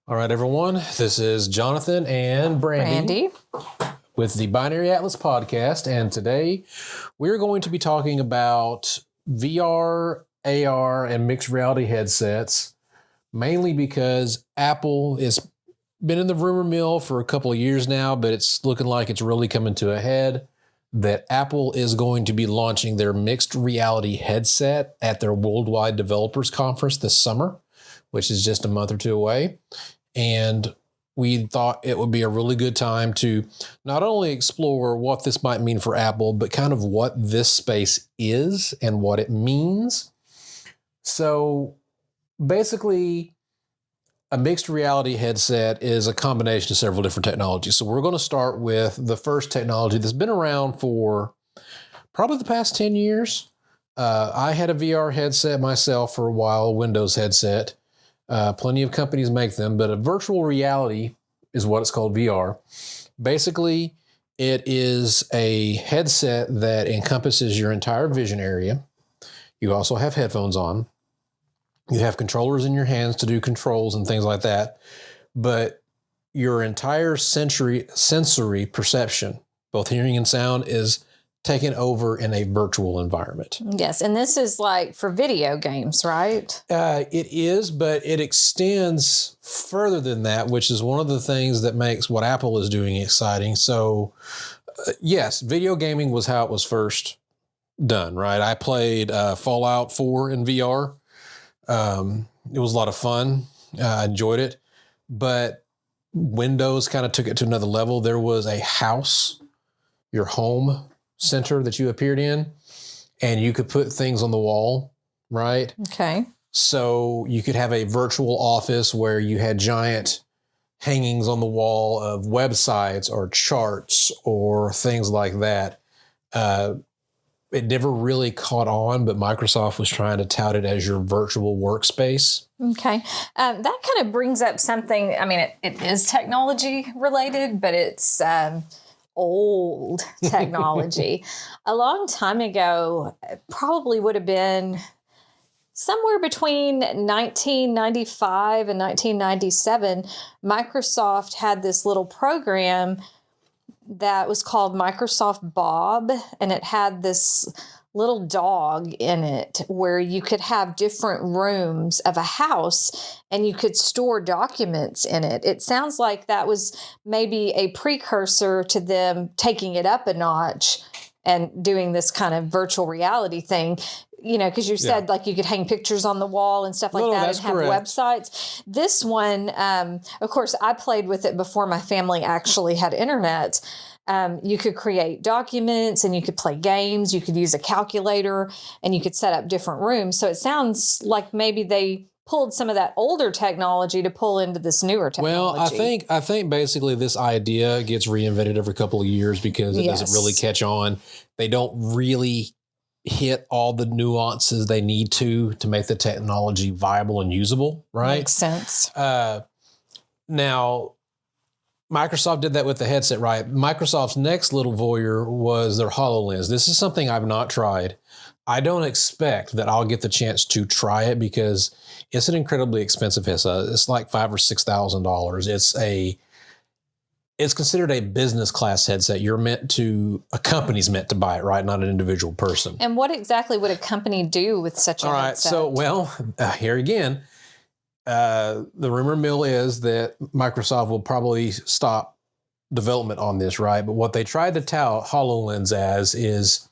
All right, everyone. This is Jonathan and Brandy with the Binary Atlas podcast. And today we're going to be talking about VR, AR, and mixed reality headsets, mainly because Apple has been in the rumor mill for a couple of years now, but it's looking like it's really coming to a head that Apple is going to be launching their mixed reality headset at their Worldwide Developers Conference this summer, which is just a month or two away. And we thought it would be a really good time to not only explore what this might mean for Apple, but kind of what this space is and what it means. So basically, a mixed reality headset is a combination of several different technologies. So we're going to start with the first technology that's been around for probably the past 10 years. I had a VR headset myself for a while, a Windows headset. Plenty of companies make them, but a virtual reality is what it's called, VR. Basically, it is a headset that encompasses your entire vision area. You also have headphones on. You have controllers in your hands to do controls and things like that. But your entire sensory perception, both hearing and sound, is taken over in a virtual environment. Yes, and this is like for video games, right? It is, but it extends further than that, which is one of the things that makes what Apple is doing exciting. So, yes, video gaming was how it was first done, right? I played Fallout 4 in VR. It was a lot of fun. I enjoyed it, but Windows kind of took it to another level. There was a house, your home center that you appeared in, and you could put things on the wall, right? Okay. So you could have a virtual office where you had giant hangings on the wall of websites or charts or things like that. It never really caught on, but Microsoft was trying to tout it as your virtual workspace. Okay. That kind of brings up something. I mean, it is technology related, but it's old technology. A long time ago, probably would have been somewhere between 1995 and 1997, Microsoft had this little program that was called Microsoft Bob, and it had this little dog in it where you could have different rooms of a house and you could store documents in it. It sounds like that was maybe a precursor to them taking it up a notch and doing this kind of virtual reality thing. You know, because you said like you could hang pictures on the wall and stuff like that and have websites. This one, of course, I played with it before my family actually had internet. You could create documents and you could play games. You could use a calculator and you could set up different rooms. So it sounds like maybe they pulled some of that older technology to pull into this newer technology. Well, I think basically this idea gets reinvented every couple of years because it doesn't really catch on. They don't really hit all the nuances they need to make the technology viable and usable, right? Makes sense. Now, Microsoft did that with the headset, right? Microsoft's next little voyeur was their HoloLens. This is something I've not tried. I don't expect that I'll get the chance to try it because it's an incredibly expensive headset. It's like $5,000 or $6,000. It's considered a business class headset. A company's meant to buy it, right? Not an individual person. And what exactly would a company do with such a headset? All right. So, here again, the rumor mill is that Microsoft will probably stop development on this, right? But what they tried to tout HoloLens as is,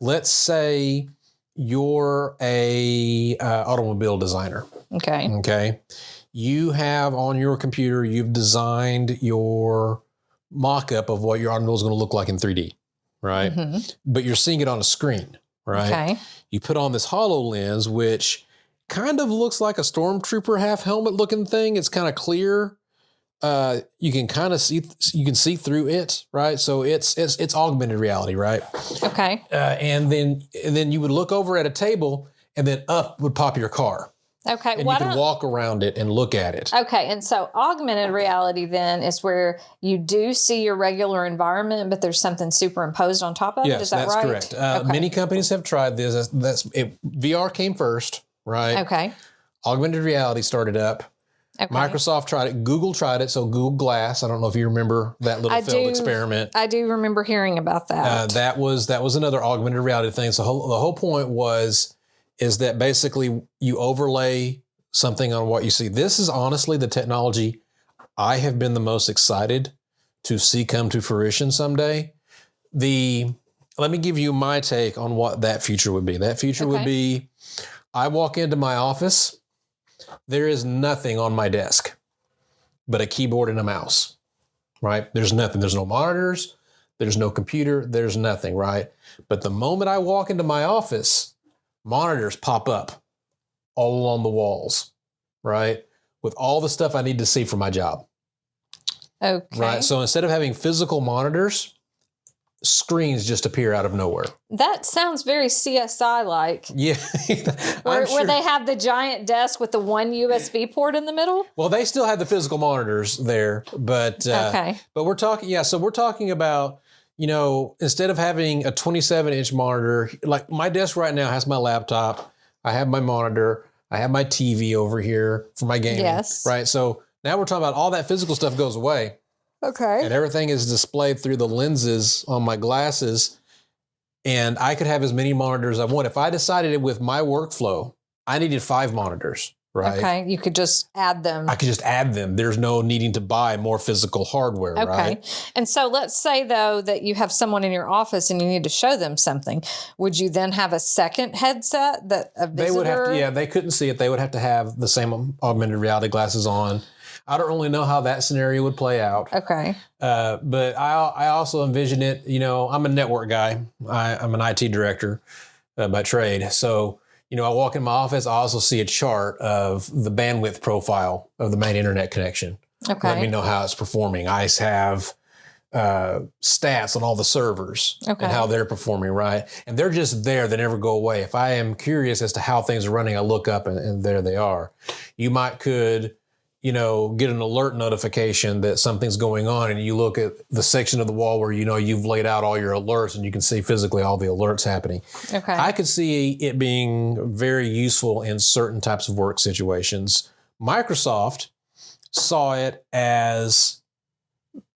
let's say you're a automobile designer. Okay. You have on your computer, you've designed your mock-up of what your automobile is going to look like in 3D, right? Mm-hmm. But you're seeing it on a screen, right? Okay. You put on this HoloLens, which kind of looks like a stormtrooper half helmet looking thing. It's kind of clear. You can kind of see through it, right? So it's augmented reality, right? Okay. And then you would look over at a table, and then up would pop your car. Okay. And you can walk around it and look at it. Okay. And so augmented reality then is where you do see your regular environment, but there's something superimposed on top of it. Is that right? Yes, that's correct. Many companies have tried this. VR came first, right? Okay. Augmented reality started up. Okay. Microsoft tried it. Google tried it. So Google Glass. I don't know if you remember that little failed experiment. I do remember hearing about that. That was another augmented reality thing. So the whole point is that basically you overlay something on what you see. This is honestly the technology I have been the most excited to see come to fruition someday. Let me give you my take on what that future would be. That future would be, I walk into my office, there is nothing on my desk but a keyboard and a mouse, right? There's nothing. There's no monitors. There's no computer. There's nothing, right? But the moment I walk into my office, monitors pop up all along the walls, right? With all the stuff I need to see for my job. Okay. Right. So instead of having physical monitors, screens just appear out of nowhere. That sounds very CSI-like. Yeah. Where they have the giant desk with the one USB port in the middle? Well, they still have the physical monitors there, but but we're talking about, instead of having a 27-inch monitor, like my desk right now has my laptop, I have my monitor, I have my TV over here for my gaming. Yes. Right. So now we're talking about all that physical stuff goes away. Okay. And everything is displayed through the lenses on my glasses. And I could have as many monitors as I want. If I decided it with my workflow, I needed 5 monitors, right? Okay. You could just add them. I could just add them. There's no needing to buy more physical hardware, right? Okay. And so let's say, though, that you have someone in your office and you need to show them something. Would you then have a second headset that a visitor? They would have to, they couldn't see it. They would have to have the same augmented reality glasses on. I don't really know how that scenario would play out. Okay. But I also envision it, I'm a network guy. I'm an IT director by trade. So, I walk in my office, I also see a chart of the bandwidth profile of the main internet connection. Okay. Let me know how it's performing. I have stats on all the servers and how they're performing, right? And they're just there. They never go away. If I am curious as to how things are running, I look up and there they are. You could get an alert notification that something's going on, and you look at the section of the wall where you've laid out all your alerts, and you can see physically all the alerts happening. Okay. I could see it being very useful in certain types of work situations. Microsoft saw it as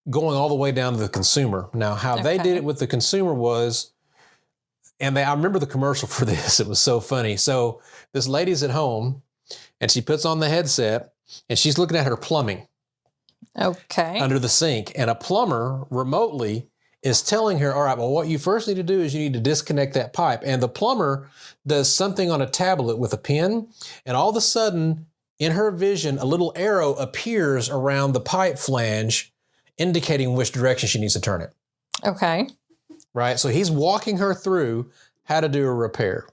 going all the way down to the consumer. Now, how they did it with the consumer was, and I remember the commercial for this. It was so funny. So this lady's at home, and she puts on the headset, and she's looking at her plumbing. Okay. Under the sink. And a plumber remotely is telling her, all right, well, what you first need to do is you need to disconnect that pipe. And the plumber does something on a tablet with a pen. And all of a sudden, in her vision, a little arrow appears around the pipe flange, indicating which direction she needs to turn it. Okay. Right? So he's walking her through how to do a repair.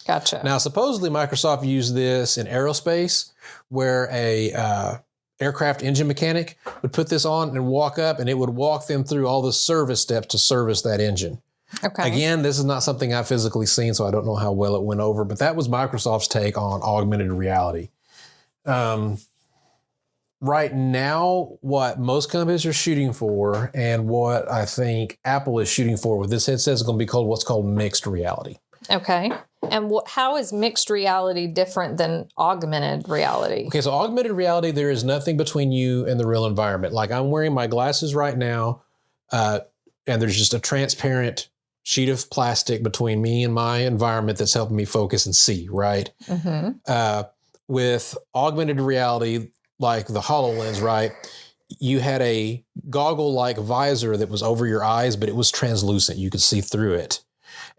Gotcha. Now, supposedly Microsoft used this in aerospace, where a aircraft engine mechanic would put this on and walk up, and it would walk them through all the service steps to service that engine. Okay. Again, this is not something I've physically seen, so I don't know how well it went over, but that was Microsoft's take on augmented reality. Right now, what most companies are shooting for, and what I think Apple is shooting for with this headset, is going to be called what's called mixed reality. Okay. And how is mixed reality different than augmented reality? Okay, so augmented reality, there is nothing between you and the real environment. Like I'm wearing my glasses right now, and there's just a transparent sheet of plastic between me and my environment that's helping me focus and see, right? Mm-hmm. With augmented reality, like the HoloLens, right? You had a goggle-like visor that was over your eyes, but it was translucent. You could see through it.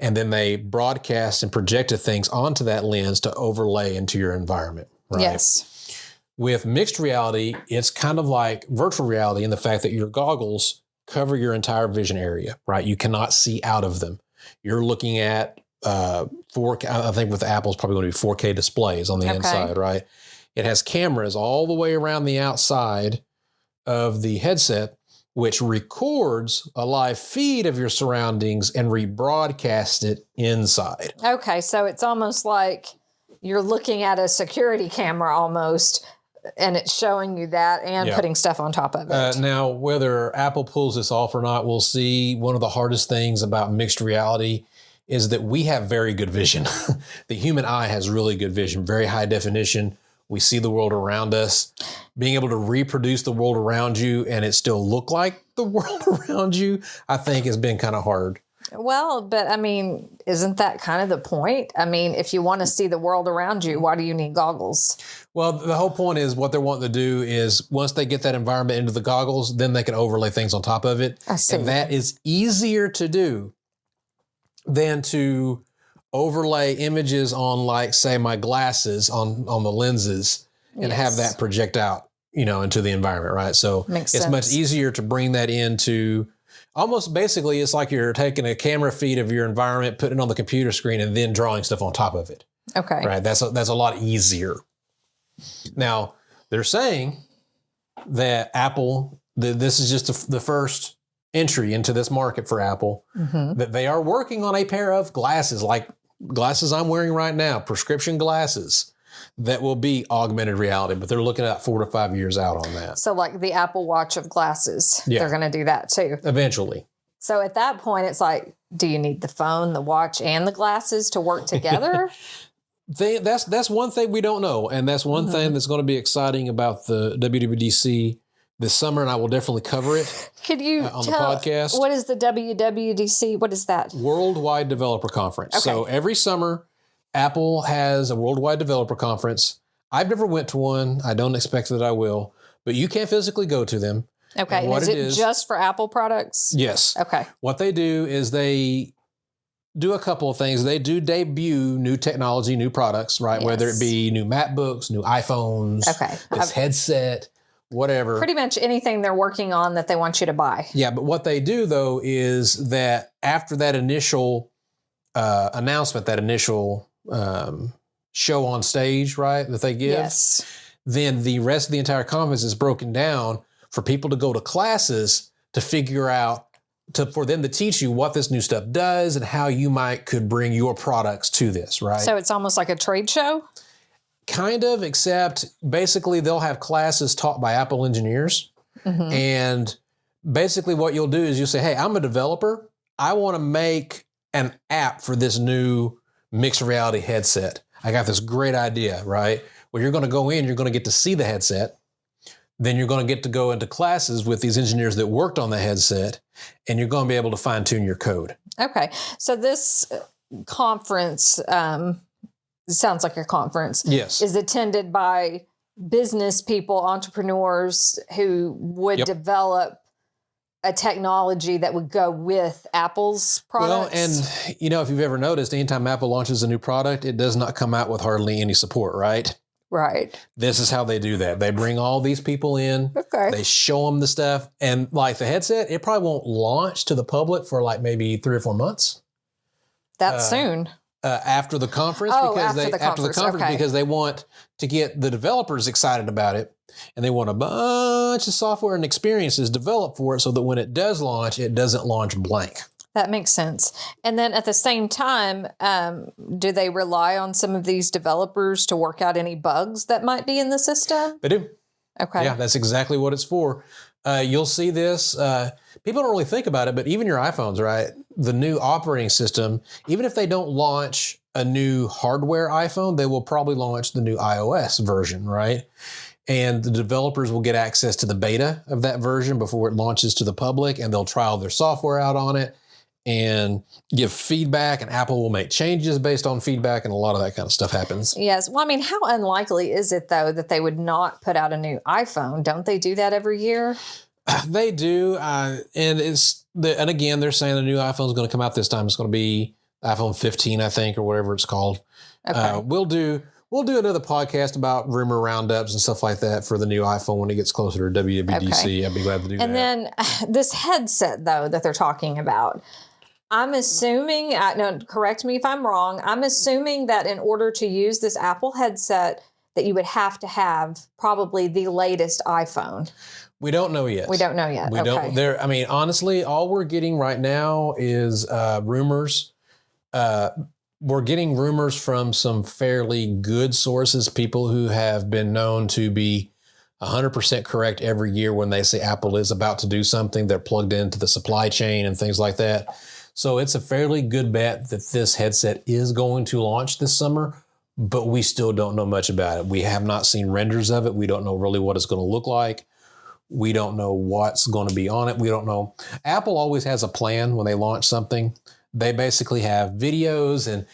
And then they broadcast and projected things onto that lens to overlay into your environment, right? Yes. With mixed reality, it's kind of like virtual reality in the fact that your goggles cover your entire vision area, right? You cannot see out of them. You're looking at 4K, I think with Apple, it's probably going to be 4K displays on the inside, right? It has cameras all the way around the outside of the headset, which records a live feed of your surroundings and rebroadcasts it inside. Okay, so it's almost like you're looking at a security camera almost, and it's showing you that and putting stuff on top of it. Now, whether Apple pulls this off or not, we'll see. One of the hardest things about mixed reality is that we have very good vision. The human eye has really good vision, very high definition. We see the world around us. being able to reproduce the world around you and it still look like the world around you, I think has been kind of hard. Well, but I mean, isn't that kind of the point? I mean, if you want to see the world around you, why do you need goggles? Well, the whole point is what they're wanting to do is once they get that environment into the goggles, then they can overlay things on top of it. I see. And that is easier to do than to overlay images on, like, say, my glasses on the lenses and have that project out, into the environment, right? So it's much easier to bring that into almost basically it's like you're taking a camera feed of your environment, putting it on the computer screen, and then drawing stuff on top of it. Okay. Right. That's a lot easier. Now, they're saying that Apple, this is just the first entry into this market for Apple, that they are working on a pair of glasses, like glasses I'm wearing right now, prescription glasses, that will be augmented reality, but they're looking at 4 to 5 years out on that. So like the Apple Watch of glasses, they're going to do that too. Eventually. So at that point, it's like, do you need the phone, the watch, and the glasses to work together? That's one thing we don't know. And that's one thing that's going to be exciting about the WWDC this summer, and I will definitely cover it. Could you on the podcast? What is the WWDC? What is that? Worldwide Developer Conference. Okay. So every summer, Apple has a Worldwide Developer Conference. I've never went to one. I don't expect that I will, but you can physically go to them. Okay. And is it just for Apple products? Yes. Okay. What they do is they do a couple of things. They do debut new technology, new products, right? Yes. Whether it be new MacBooks, new iPhones, this headset, whatever. Pretty much anything they're working on that they want you to buy. Yeah, but what they do, though, is that after that initial announcement, that initial show on stage, right, that they give, then the rest of the entire conference is broken down for people to go to classes to figure out, for them to teach you what this new stuff does and how you could bring your products to this, right? So it's almost like a trade show? Kind of, except basically they'll have classes taught by Apple engineers. And basically what you'll do is you'll say, hey, I'm a developer. I want to make an app for this new mixed reality headset. I got this great idea, right? Well, you're going to go in, you're going to get to see the headset. Then you're going to get to go into classes with these engineers that worked on the headset, and you're going to be able to fine tune your code. Okay. So this conference, sounds like a conference. Yes. Is attended by business people, entrepreneurs who would develop a technology that would go with Apple's products. Well, and if you've ever noticed, anytime Apple launches a new product, it does not come out with hardly any support, right? Right. This is how they do that. They bring all these people in. Okay. They show them the stuff. And like the headset, it probably won't launch to the public for like maybe 3 or 4 months. That soon? After the conference. Because they want to get the developers excited about it. And they want a bunch of software and experiences developed for it so that when it does launch, it doesn't launch blank. That makes sense. And then at the same time, do they rely on some of these developers to work out any bugs that might be in the system? They do. Okay. Yeah, that's exactly what it's for. You'll see this. People don't really think about it, but even your iPhones, right? The new operating system, even if they don't launch a new hardware iPhone, they will probably launch the new iOS version, right? And the developers will get access to the beta of that version before it launches to the public, and they'll trial their software out on it and give feedback, and Apple will make changes based on feedback, and a lot of that kind of stuff happens. Yes. Well, I mean, how unlikely is it, though, that they would not put out a new iPhone? Don't they do that every year? They do. And again, they're saying the new iPhone is going to come out this time. It's going to be iPhone 15, I think, or whatever it's called. Okay. We'll do another podcast about rumor roundups and stuff like that for the new iPhone when it gets closer to WWDC. Okay. I'd be glad to do that. And then this headset, though, that they're talking about, I'm assuming, correct me if I'm wrong, I'm assuming that in order to use this Apple headset, that you would have to have probably the latest iPhone. We don't know yet. We don't know yet. We don't. I mean, honestly, all we're getting right now is rumors. We're getting rumors from some fairly good sources, people who have been known to be 100% correct every year when they say Apple is about to do something. They're plugged into the supply chain and things like that. So it's a fairly good bet that this headset is going to launch this summer. but we still don't know much about it. We have not seen renders of it. We don't know really what it's going to look like. We don't know what's going to be on it. We don't know. Apple always has a plan when they launch something. They basically have videos and,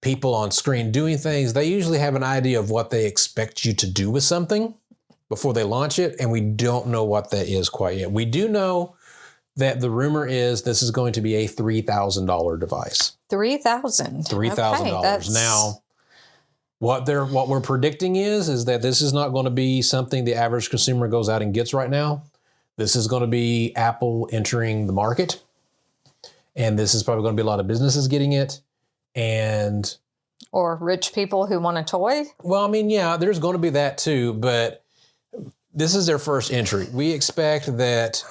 people on screen doing things. They usually have an idea of what they expect you to do with something before they launch it, and we don't know what that is quite yet. We do know that the rumor is this is going to be a $3,000 device. $3,000. $3,000. Okay, now, what we're predicting is that this is not going to be something the average consumer goes out and gets right now. This is going to be Apple entering the market, and this is probably going to be a lot of businesses getting it, or rich people who want a toy. Well, I mean, yeah, there's going to be that too, but this is their first entry. We expect that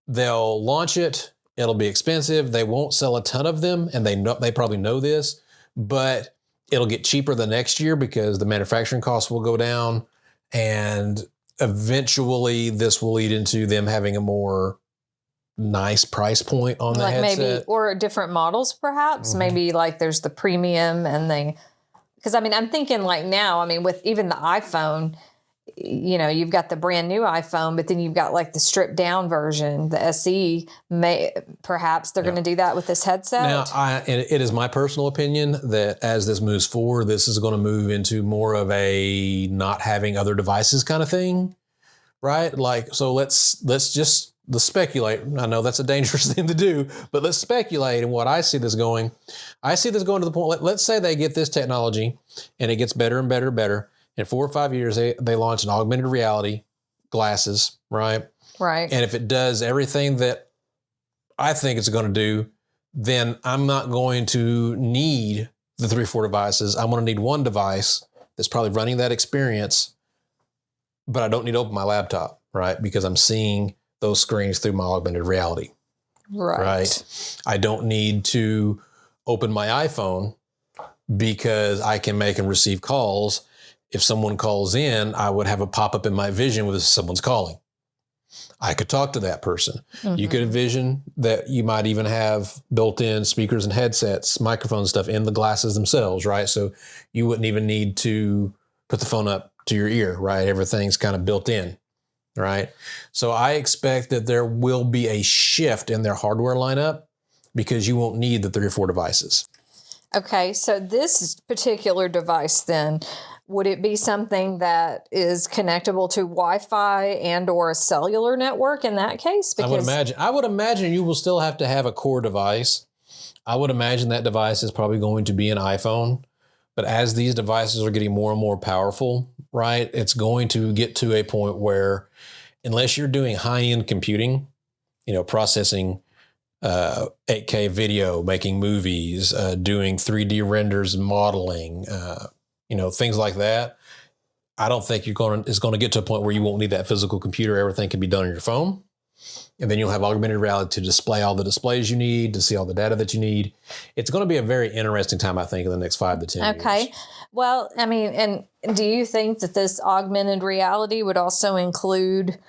they'll launch it. It'll be expensive. They won't sell a ton of them, and they probably know this, but it'll get cheaper the next year because the manufacturing costs will go down, and eventually this will lead into them having a more nice price point on the headset. Maybe, or different models perhaps. Mm-hmm. Maybe like there's the premium because I mean, I'm thinking like now, I mean, with even the iPhone, you've got the brand new iPhone, but then you've got like the stripped down version, the SE. Perhaps they're going to do that with this headset. Now, it is my personal opinion that as this moves forward, this is going to move into more of a not having other devices kind of thing, right? Like, so let's speculate. I know that's a dangerous thing to do, but let's speculate. And what I see this going to the point. Let's say they get this technology, and it gets better and better and better. In 4 or 5 years, they launch an augmented reality glasses, right? Right. And if it does everything that I think it's going to do, then I'm not going to need the 3 or 4 devices. I'm going to need one device that's probably running that experience, but I don't need to open my laptop, right? Because I'm seeing those screens through my augmented reality. Right. I don't need to open my iPhone because I can make and receive calls. If someone calls in, I would have a pop-up in my vision with someone's calling. I could talk to that person. Mm-hmm. You could envision that you might even have built-in speakers and headsets, microphones, stuff in the glasses themselves, right? So you wouldn't even need to put the phone up to your ear, right? Everything's kind of built in, right? So I expect that there will be a shift in their hardware lineup because you won't need the 3 or 4 devices. Okay, so this particular device then, would it be something that is connectable to Wi-Fi and or a cellular network in that case? Because I would imagine you will still have to have a core device. I would imagine that device is probably going to be an iPhone. But as these devices are getting more and more powerful, right, it's going to get to a point where unless you're doing high-end computing, processing 8K video, making movies, doing 3D renders, modeling, things like that, I don't think it's going to get to a point where you won't need that physical computer. Everything can be done on your phone. And then you'll have augmented reality to display all the displays you need, to see all the data that you need. It's going to be a very interesting time, I think, in the next 5 to 10 years. Okay. Well, I mean, and do you think that this augmented reality would also include,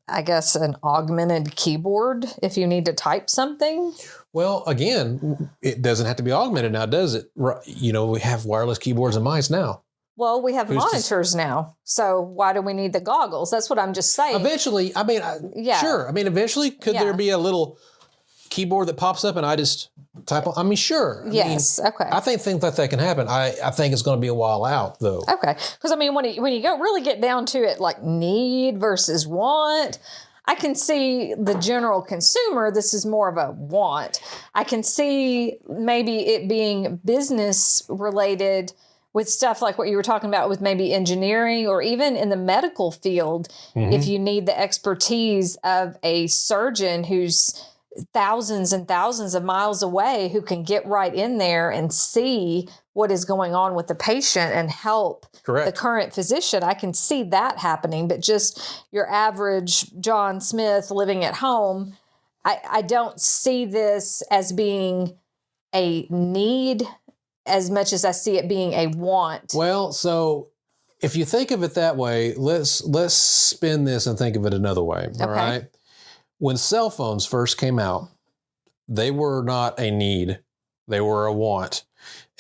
I guess, an augmented keyboard if you need to type something? Well, again, it doesn't have to be augmented now, does it? We have wireless keyboards and mice now. Well, we have monitors now. So why do we need the goggles? That's what I'm just saying. Eventually, sure. Eventually, could there be a little keyboard that pops up and I just type on? Sure. Yes. Okay. I think things like that can happen. I think it's going to be a while out, though. Okay. Because, when you really get down to it, like need versus want, I can see the general consumer, this is more of a want. I can see maybe it being business related with stuff like what you were talking about with maybe engineering or even in the medical field, if you need the expertise of a surgeon who's thousands and thousands of miles away who can get right in there and see what is going on with the patient and help the current physician. I can see that happening, but just your average John Smith living at home, I don't see this as being a need as much as I see it being a want. Well, so if you think of it that way, let's spin this and think of it another way. All right. When cell phones first came out, they were not a need. They were a want.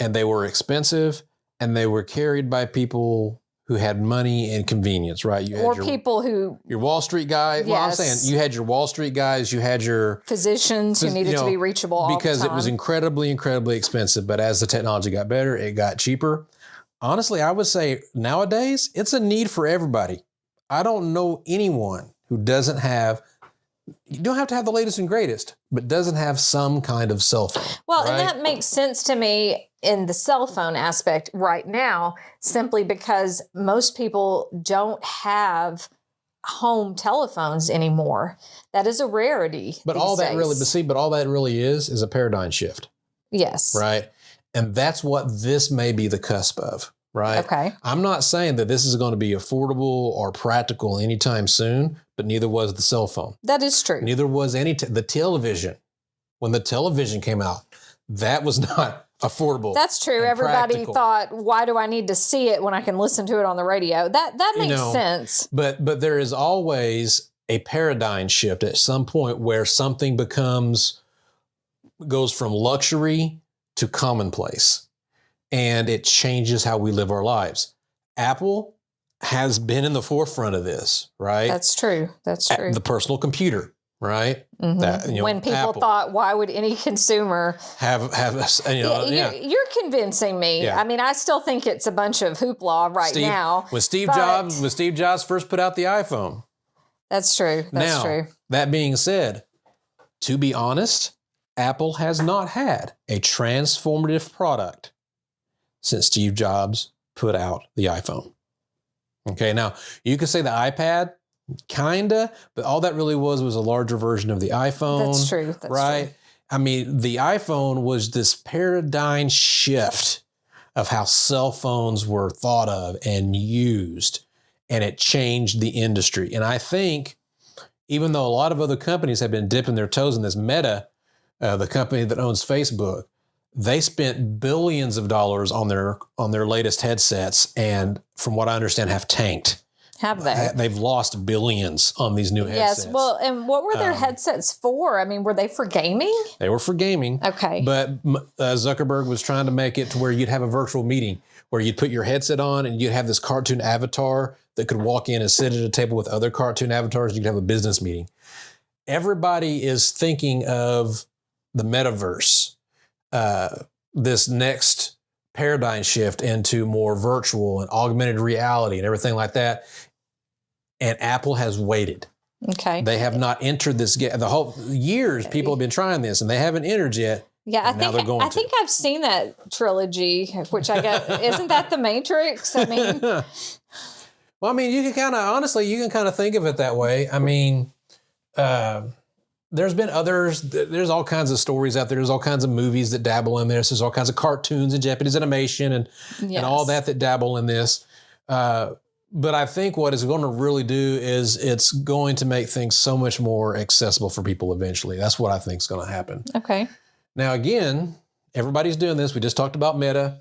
And they were expensive and they were carried by people who had money and convenience, right? You had people who... Your Wall Street guy. Yes. Well, I'm saying you had your Wall Street guys, you had your... physicians who needed to be reachable all the time. Because it was incredibly, incredibly expensive. But as the technology got better, it got cheaper. Honestly, I would say nowadays, it's a need for everybody. I don't know anyone who doesn't have... You don't have to have the latest and greatest, but doesn't have some kind of cell phone. Well, right? And that makes sense to me in the cell phone aspect right now, simply because most people don't have home telephones anymore. That is a rarity. But all that really is a paradigm shift. Yes. Right. And that's what this may be the cusp of. Right. Okay. I'm not saying that this is going to be affordable or practical anytime soon, but neither was the cell phone. That is true. Neither was the television. When the television came out, that was not affordable. That's true. Everybody thought, why do I need to see it when I can listen to it on the radio? That makes sense. But there is always a paradigm shift at some point where something goes from luxury to commonplace. And it changes how we live our lives. Apple has been in the forefront of this, right? That's true. That's true. The personal computer, right? Mm-hmm. That, when people thought, why would any consumer have You're convincing me. Yeah. I mean, I still think it's a bunch of hoopla now. When Steve Jobs first put out the iPhone. That's true. That's true. That being said, to be honest, Apple has not had a transformative product since Steve Jobs put out the iPhone. Okay, now you could say the iPad, kinda, but all that really was a larger version of the iPhone. That's true. That's right? True. I mean, the iPhone was this paradigm shift of how cell phones were thought of and used, and it changed the industry. And I think, even though a lot of other companies have been dipping their toes in this, Meta, the company that owns Facebook, they spent billions of dollars on their latest headsets, and from what I understand, have tanked. Have they? They've lost billions on these new headsets. Yes. Well, and what were their headsets for? I mean, were they for gaming? They were for gaming. Okay. But Zuckerberg was trying to make it to where you'd have a virtual meeting where you'd put your headset on and you'd have this cartoon avatar that could walk in and sit at a table with other cartoon avatars. You could have a business meeting. Everybody is thinking of the metaverse. This next paradigm shift into more virtual and augmented reality and everything like that. And Apple has waited. Okay. They have not entered this. The whole years people have been trying this and they haven't entered yet. Yeah, I think I've seen that trilogy, which I guess, isn't that the Matrix? I mean. Well, I mean, you can kind of think of it that way. I mean, there's been others. There's all kinds of stories out there. There's all kinds of movies that dabble in this. There's all kinds of cartoons and Japanese animation and all that dabble in this. But I think what it's going to really do is it's going to make things so much more accessible for people eventually. That's what I think is going to happen. Okay. Now, again, everybody's doing this. We just talked about Meta.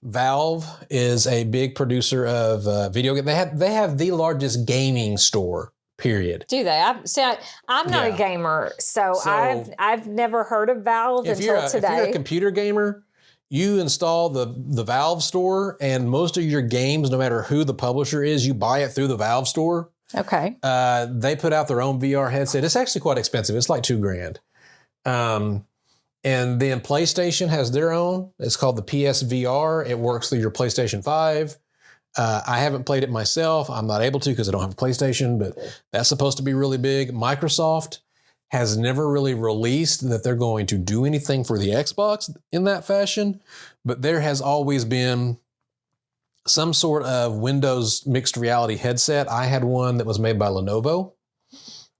Valve is a big producer of video games. They have the largest gaming store. Period. Do they? I'm not a gamer, so I've never heard of Valve until today. If you're a computer gamer, you install the Valve store, and most of your games, no matter who the publisher is, you buy it through the Valve store. Okay. They put out their own VR headset. It's actually quite expensive. It's like $2,000. And then PlayStation has their own. It's called the PSVR. It works through your PlayStation 5. I haven't played it myself. I'm not able to because I don't have a PlayStation, but that's supposed to be really big. Microsoft has never really released that they're going to do anything for the Xbox in that fashion, but there has always been some sort of Windows mixed reality headset. I had one that was made by Lenovo.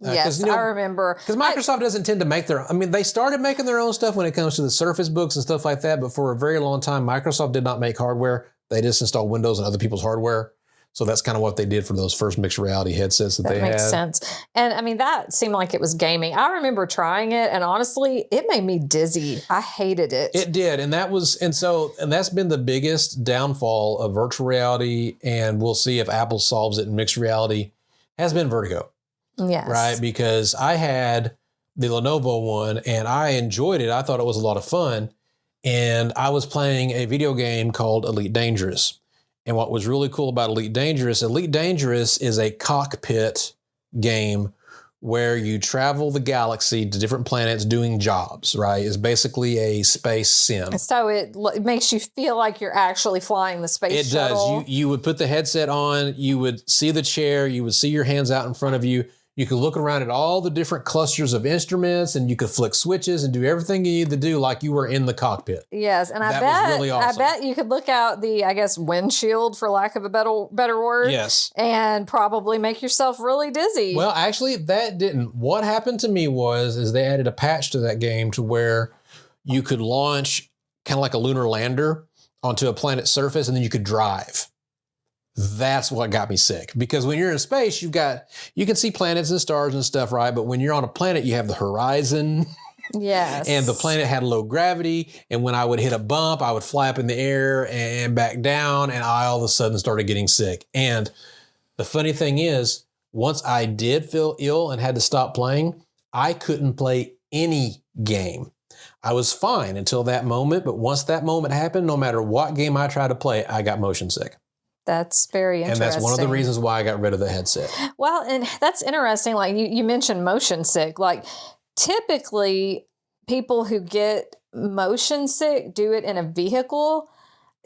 Yes, I remember. Because Microsoft doesn't tend to make they started making their own stuff when it comes to the Surface Books and stuff like that, but for a very long time, Microsoft did not make hardware. They just installed Windows and other people's hardware. So that's kind of what they did for those first mixed reality headsets that they had. That makes sense. And I mean, that seemed like it was gaming. I remember trying it, and honestly, it made me dizzy. I hated it. It did. And that's been the biggest downfall of virtual reality. And we'll see if Apple solves it in mixed reality, has been vertigo. Yes. Right? Because I had the Lenovo one and I enjoyed it. I thought it was a lot of fun. and I was playing a video game called Elite Dangerous. And what was really cool about Elite Dangerous is a cockpit game where you travel the galaxy to different planets doing jobs, right? It's basically a space sim. So it makes you feel like you're actually flying the space shuttle. It does. You would put the headset on, you would see the chair, you would see your hands out in front of you. You could look around at all the different clusters of instruments, and you could flick switches and do everything you need to do like you were in the cockpit. Yes, and that was really awesome. I bet you could look out the, I guess, windshield, for lack of a better word. Yes. And probably make yourself really dizzy. Well, actually, that didn't. What happened to me is they added a patch to that game to where you could launch kind of like a lunar lander onto a planet's surface, and then you could drive. That's what got me sick, because when you're in space, you can see planets and stars and stuff, right? But when you're on a planet, you have the horizon. Yes. And the planet had low gravity. And when I would hit a bump, I would fly up in the air and back down. And I all of a sudden started getting sick. And the funny thing is, once I did feel ill and had to stop playing, I couldn't play any game. I was fine until that moment. But once that moment happened, no matter what game I tried to play, I got motion sick. That's very interesting. And that's one of the reasons why I got rid of the headset. Well, and that's interesting. Like you mentioned motion sick. Like typically people who get motion sick do it in a vehicle.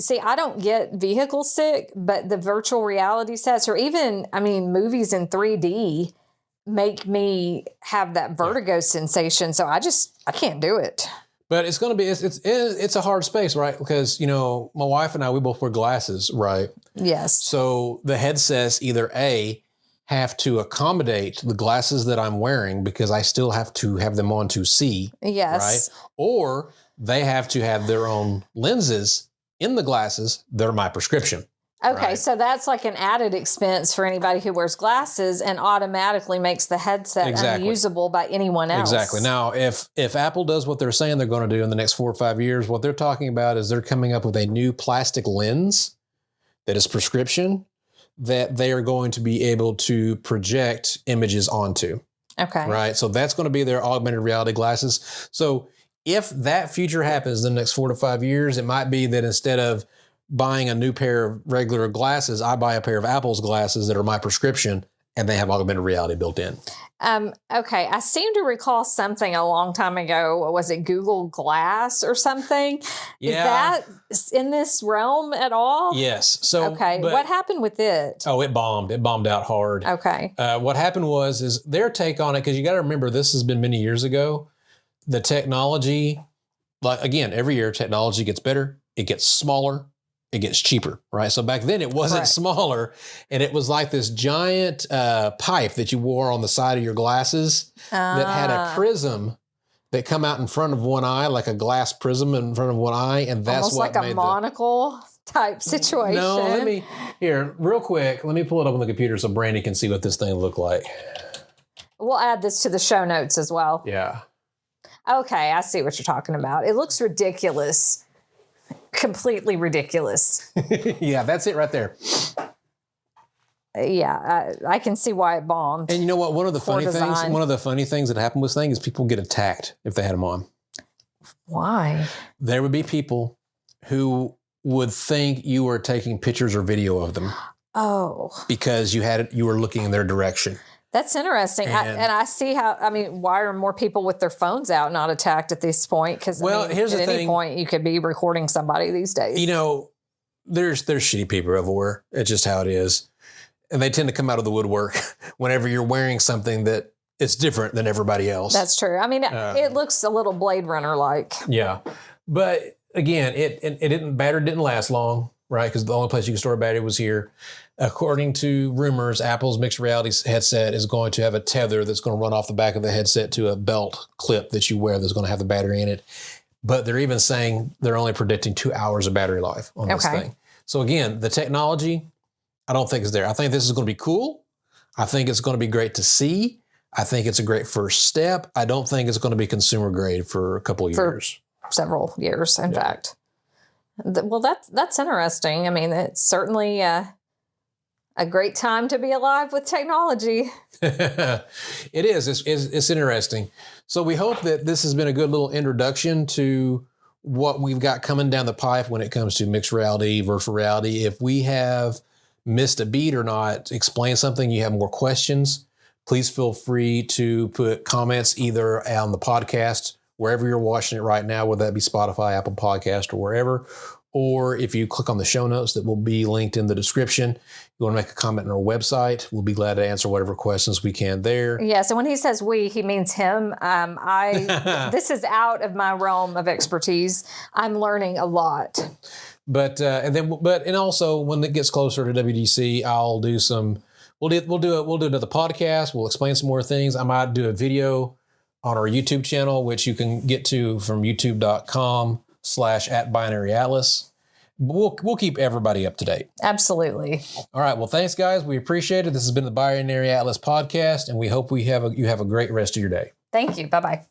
See, I don't get vehicle sick, but the virtual reality sets, or even, movies in 3D make me have that vertigo sensation. So I can't do it. But it's going to be, it's a hard space, right? Because, my wife and I, we both wear glasses, right? Yes. So the headsets either have to accommodate the glasses that I'm wearing, because I still have to have them on to see. Yes. Right? Or they have to have their own lenses in the glasses that are my prescription. Okay, right? So that's like an added expense for anybody who wears glasses, and automatically makes the headset unusable by anyone else. Exactly. Now, if Apple does what they're saying they're going to do in the next 4 or 5 years, what they're talking about is they're coming up with a new plastic lens that is prescription that they are going to be able to project images onto. Okay. Right. So that's going to be their augmented reality glasses. So if that future happens in the next 4 to 5 years, it might be that instead of buying a new pair of regular glasses, I buy a pair of Apple's glasses that are my prescription, and they have augmented reality built in. Okay. I seem to recall something a long time ago. Was it Google Glass or something? Yeah. Is that in this realm at all? Yes. So, okay. What happened with it? Oh, it bombed. It bombed out hard. Okay. What happened is their take on it, because you got to remember, this has been many years ago. The technology, like again, every year technology gets better. It gets smaller. It gets cheaper, right? So back then it wasn't smaller, and it was like this giant pipe that you wore on the side of your glasses that had a prism that come out in front of one eye, like a glass prism in front of one eye, and that's almost what like made a monocle type situation. No, real quick, let me pull it up on the computer so Brandy can see what this thing looked like. We'll add this to the show notes as well. Yeah. Okay, I see what you're talking about. It looks ridiculous. Completely ridiculous. Yeah, that's it right there. Yeah, I can see why it bombed. And you know what? One of the funny things that happened with this thing is people get attacked if they had them on. Why? There would be people who would think you were taking pictures or video of them. Oh. Because you were looking in their direction. That's interesting. And I see how, why are more people with their phones out not attacked at this point? Because here's at the any thing. Point you could be recording somebody these days. There's shitty people everywhere. It's just how it is. And they tend to come out of the woodwork whenever you're wearing something that is different than everybody else. That's true. It looks a little Blade Runner-like. Yeah. But again, battery didn't last long, right? Because the only place you can store a battery was here. According to rumors, Apple's mixed reality headset is going to have a tether that's going to run off the back of the headset to a belt clip that you wear that's going to have the battery in it. But they're even saying they're only predicting 2 hours of battery life on this thing. So again, the technology, I don't think is there. I think this is going to be cool. I think it's going to be great to see. I think it's a great first step. I don't think it's going to be consumer grade for a couple of years. Several years, in fact. Well, that's interesting. It's certainly a great time to be alive with technology. It is. It's interesting. So we hope that this has been a good little introduction to what we've got coming down the pipe when it comes to mixed reality, virtual reality. If we have missed a beat or not, explain something, you have more questions, please feel free to put comments either on the podcast, wherever you're watching it right now, whether that be Spotify, Apple Podcast, or wherever. Or if you click on the show notes that will be linked in the description, you want to make a comment on our website, we'll be glad to answer whatever questions we can there. Yeah, so when he says we, he means him. This is out of my realm of expertise. I'm learning a lot. But also when it gets closer to WDC, I'll do some. We'll do another podcast. We'll explain some more things. I might do a video on our YouTube channel, which you can get to from youtube.com/@binaryatlas. We'll keep everybody up to date. Absolutely. All right. Well, thanks, guys. We appreciate it. This has been the Binary Atlas podcast, and we hope you have a great rest of your day. Thank you. Bye-bye.